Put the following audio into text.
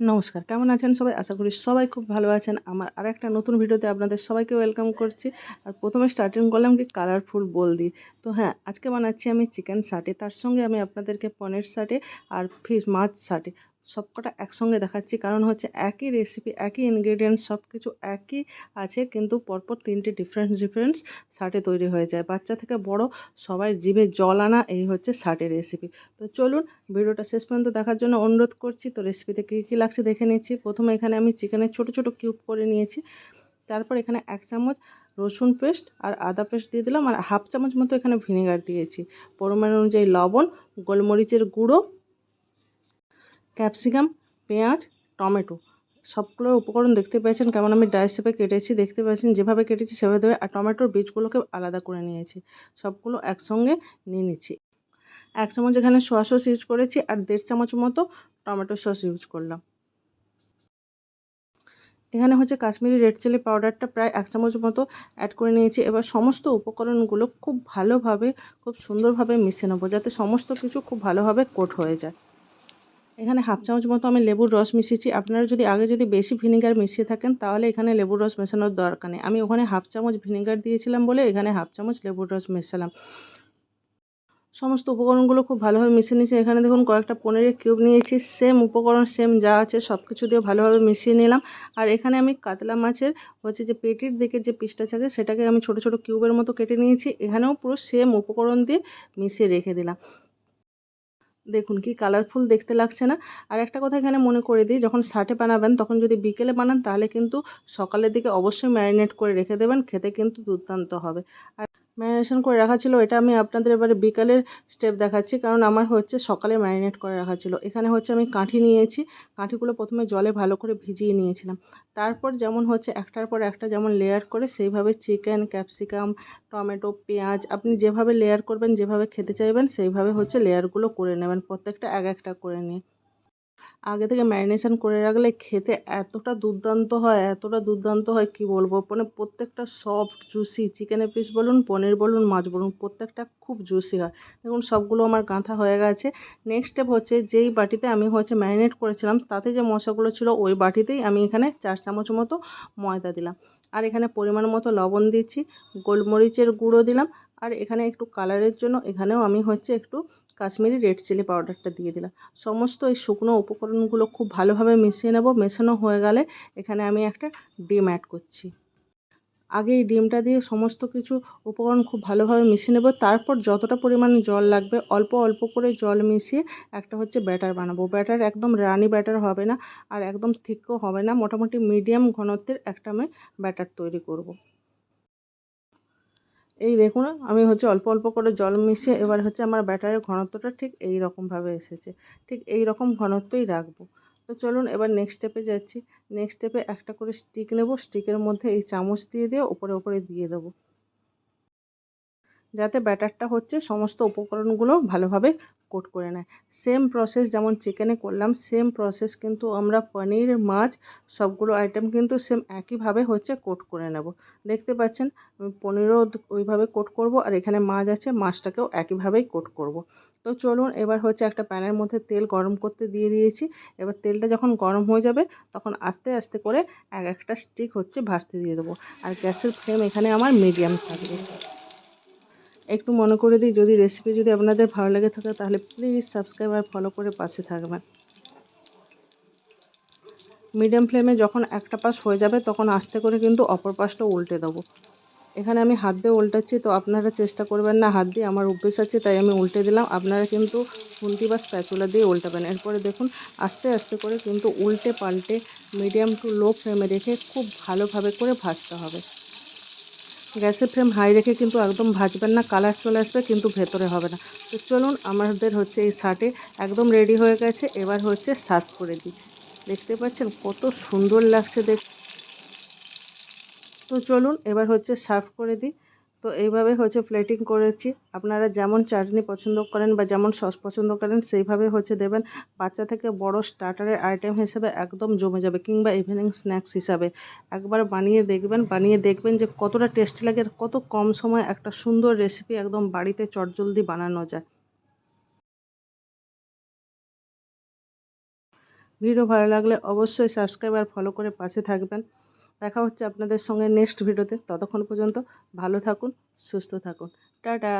নমস্কার, কেমন আছেন সবাই? আশা করি সবাই খুব ভালো আছেন। আমার আরেকটা নতুন ভিডিওতে আপনাদের সবাইকে ওয়েলকাম করছি। আর প্রথমে স্টার্টিং করলাম কি কালারফুল বোল দিয়ে। তো হ্যাঁ, আজকে বানাচ্ছি আমি চিকেন সাটে। তার সঙ্গে আমি আপনাদেরকে পনির সাটে আর মাছ সাটে সবকটা একসঙ্গে দেখাচ্ছি। কারণ হচ্ছে একই রেসিপি, একই ইনগ্রেডিয়েন্টস সব কিছু একই আছে, কিন্তু পরপর 3টে ডিফারেন্ট সাটে তৈরি হয়ে যায়। বাচ্চা থেকে বড় সবাই জিভে জল আনা এই হচ্ছে সাটের রেসিপি। তো চলুন ভিডিওটা শেষ পর্যন্ত দেখার জন্য অনুরোধ করছি। তো রেসিপিতে কী লাগছে দেখে নিচ্ছি। প্রথমে এখানে আমি চিকেনের ছোট ছোট কিউব করে নিয়েছি। তারপর এখানে 1 চামচ রসুন পেস্ট আর আদা পেস্ট দিয়ে দিলাম, আর হাফ চামচ মতো এখানে ভিনেগার দিয়েছি। পরিমাণ অনুযায়ী লবণ, গোলমরিচের গুঁড়ো, ক্যাপসিকাম, পেঁয়াজ, টমেটো সবগুলো উপকরণ দেখতে পেয়েছেন কেমন আমি ডাইস শেপে কেটেছি। দেখতে পাচ্ছেন যেভাবে কেটেছি সেভাবে দেবে। আর টমেটোর বীজগুলোকে আলাদা করে নিয়েছি। সবগুলো একসঙ্গে নিয়ে নিচ্ছি। 1 চামচ এখানে সোয়া সস ইউজ করেছি আর 1.5 চামচ মতো টমেটো সস ইউজ করলাম। এখানে হচ্ছে কাশ্মীরি রেড চিলি পাউডারটা প্রায় 1 চামচ মতো অ্যাড করে নিয়েছি। এবার সমস্ত উপকরণগুলো খুব ভালোভাবে, খুব সুন্দরভাবে মিশিয়ে নেবো, যাতে সমস্ত কিছু খুব ভালোভাবে কোট হয়ে যায়। এখানে হাফ চামচ মতো আমি লেবুর রস মিশিয়েছি। আপনারা যদি বেশি ভিনেগার মিশিয়ে থাকেন তাহলে এখানে লেবুর রস মেশানোর দরকার নেই। আমি ওখানে হাফ চামচ ভিনেগার দিয়েছিলাম বলে এখানে হাফ চামচ লেবুর রস মেশালাম। সমস্ত উপকরণগুলো খুব ভালোভাবে মিশিয়ে নিয়েছি। এখানে দেখুন কয়েকটা পনিরের কিউব নিয়েছি। সেম উপকরণ সেম যা আছে সব কিছু দিয়ে ভালোভাবে মিশিয়ে নিলাম। আর এখানে আমি কাতলা মাছের হচ্ছে যে পেটির দিকে যে পিসটা থাকে সেটাকে আমি ছোট ছোট কিউবের মতো কেটে নিয়েছি। এখানেও পুরো সেম উপকরণ দিয়ে মিশিয়ে রেখে দিলাম। দেখুন কি কালারফুল দেখতে লাগছে না? আর একটা কথা এখানে মনে করে দিই, যখন সাটে বানাবেন তখন যদি বিকেলে বানান তাহলে কিন্তু সকালের দিকে অবশ্যই ম্যারিনেট করে রেখে দেবেন, খেতে কিন্তু দুর্দান্ত হবে। আর ম্যারিনেশন করে রাখা ছিল, এটা আমি আপনাদের এবারে বিকালের স্টেপ দেখাচ্ছি, কারণ আমার হচ্ছে সকালে ম্যারিনেট করে রাখা ছিল। এখানে হচ্ছে আমি কাঠি নিয়েছি। কাঠিগুলো প্রথমে জলে ভালো করে ভিজিয়ে নিয়েছিলাম। তারপর যেমন হচ্ছে একটার পর একটা যেমন লেয়ার করে সেইভাবে চিকেন, ক্যাপসিকাম, টমেটো, পেঁয়াজ আপনি যেভাবে লেয়ার করবেন, যেভাবে খেতে চাইবেন সেইভাবে হচ্ছে লেয়ারগুলো করে নেবেন, প্রত্যেকটা এক একটা করে নিয়ে। আগে থেকে ম্যারিনেশন করে রাখলে খেতে এতটা দুর্দান্ত হয়, এতটা দুর্দান্ত হয় কি বলবো। মানে প্রত্যেকটা সফট জুসি চিকেনের পিস বলুন, পনির বলুন, মাছ বলুন, প্রত্যেকটা খুব জুসি হয়। দেখুন সবগুলো আমার গাঁথা হয়ে গেছে। নেক্সট স্টেপ হচ্ছে যেই বাটিতে আমি হচ্ছে ম্যারিনেট করেছিলাম তাতে যে মশলাগুলো ছিল ওই বাটিতেই আমি এখানে 4 চামচ মতো ময়দা দিলাম। আর এখানে পরিমাণ মতো লবণ দিচ্ছি, গোলমরিচের গুঁড়ো দিলাম। আর এখানে একটু কালারের জন্য এখানেও আমি হচ্ছে একটু কাশ্মীরি রেড চিলি পাউডারটা দিয়ে দিলাম। সমস্ত এই শুকনো উপকরণগুলো খুব ভালোভাবে মিশিয়ে নেব। মেশানো হয়ে গেলে এখানে আমি একটা ডিম অ্যাড করছি। আগে এই ডিমটা দিয়ে সমস্ত কিছু উপকরণ খুব ভালোভাবে মিশিয়ে নেব। তারপর যতটা পরিমাণে জল লাগবে অল্প অল্প করে জল মিশিয়ে একটা হচ্ছে ব্যাটার বানাবো। ব্যাটার একদম রানি ব্যাটার হবে না, আর একদম থিকও হবে না, মোটামুটি মিডিয়াম ঘনত্বের একটা আমি ব্যাটার তৈরি করব। এই দেখুন আমি হচ্ছে অল্প অল্প করে জল মিশিয়ে এবার হচ্ছে আমার ব্যাটারের ঘনত্বটা ঠিক এই রকমভাবে এসেছে। ঠিক এই রকম ঘনত্বই রাখবো। তো চলুন এবার নেক্সট স্টেপে যাচ্ছি। নেক্সট স্টেপে একটা করে স্টিক নেব। স্টিকের মধ্যে এই চামচ দিয়ে উপরে উপরে দিয়ে দেবো, যাতে ব্যাটারটা হচ্ছে সমস্ত উপকরণগুলো ভালোভাবে কোট করে নেয়। সেম প্রসেস যেমন চিকেনে করলাম, সেম প্রসেস কিন্তু আমরা পনির, মাছ সবগুলো আইটেম কিন্তু সেম একইভাবে হচ্ছে কোট করে নেব। দেখতে পাচ্ছেন আমি পনিরও ওইভাবে কোট করব, আর এখানে মাছ আছে মাছটাকেও একইভাবেই কোট করব। তো চলুন এবার হচ্ছে একটা প্যানের মধ্যে তেল গরম করতে দিয়ে দিয়েছি। এবার তেলটা যখন গরম হয়ে যাবে তখন আস্তে আস্তে করে এক একটা স্টিক হচ্ছে ভাজতে দিয়ে দেবো। আর গ্যাসের ফ্লেম এখানে আমার মিডিয়াম থাকবে। একটু মনে করে দিই, রেসিপি যদি আপনাদের ভালো লেগে থাকে তাহলে প্লিজ সাবস্ক্রাইব আর ফলো করে পাশে থাকবেন। মিডিয়াম ফ্লেমে যখন একটা পাশ হয়ে যাবে তখন আস্তে করে কিন্তু অপর পাশটা উল্টে দেবো। এখানে আমি হাত দিয়ে উল্টাচ্ছি, তো আপনারা চেষ্টা করবেন না হাত দিয়ে, আমার অভ্যেস আছে তাই আমি উল্টে দিলাম। আপনারা কিন্তু খুন্তি বা স্প্যাচুলা দিয়ে উল্টাবেন। এরপরে দেখুন আস্তে আস্তে করে কিন্তু উল্টে পাল্টে মিডিয়াম টু লো ফ্লেমে রেখে খুব ভালোভাবে করে ভাজতে হবে। গ্যাসের ফ্লেম হাই রেখে কিন্তু একদম ভাজবেন না, কালার চলে আসবে কিন্তু ভেতরে হবে না। তো চলুন আমাদের হচ্ছে এই সাটে একদম রেডি হয়ে গেছে। এবার হচ্ছে সার্ভ করে দিই। দেখতে পাচ্ছেন কত সুন্দর লাগছে দেখতে। তো চলুন এবার হচ্ছে সার্ভ করে দিই। তো এইভাবে হচ্ছে প্লেটিং করেছি। আপনারা যেমন চাটনি পছন্দ করেন বা যেমন সস পছন্দ করেন সেইভাবে হচ্ছে দেবেন। বাচ্চা থেকে বড় স্টার্টারের আইটেম হিসেবে একদম জমে যাবে, কিংবা ইভিনিং স্ন্যাক্স হিসাবে একবার বানিয়ে দেখবেন যে কতটা টেস্টি লাগে, আর কত কম সময় একটা সুন্দর রেসিপি একদম বাড়িতে চটজলদি বানানো যায়। ভিডিও ভালো লাগলে অবশ্যই সাবস্ক্রাইব আর ফলো করে পাশে থাকবেন। দেখা হচ্ছে আপনাদের সঙ্গে নেক্সট ভিডিওতে। ততক্ষণ পর্যন্ত ভালো থাকুন, সুস্থ থাকুন। টাটা।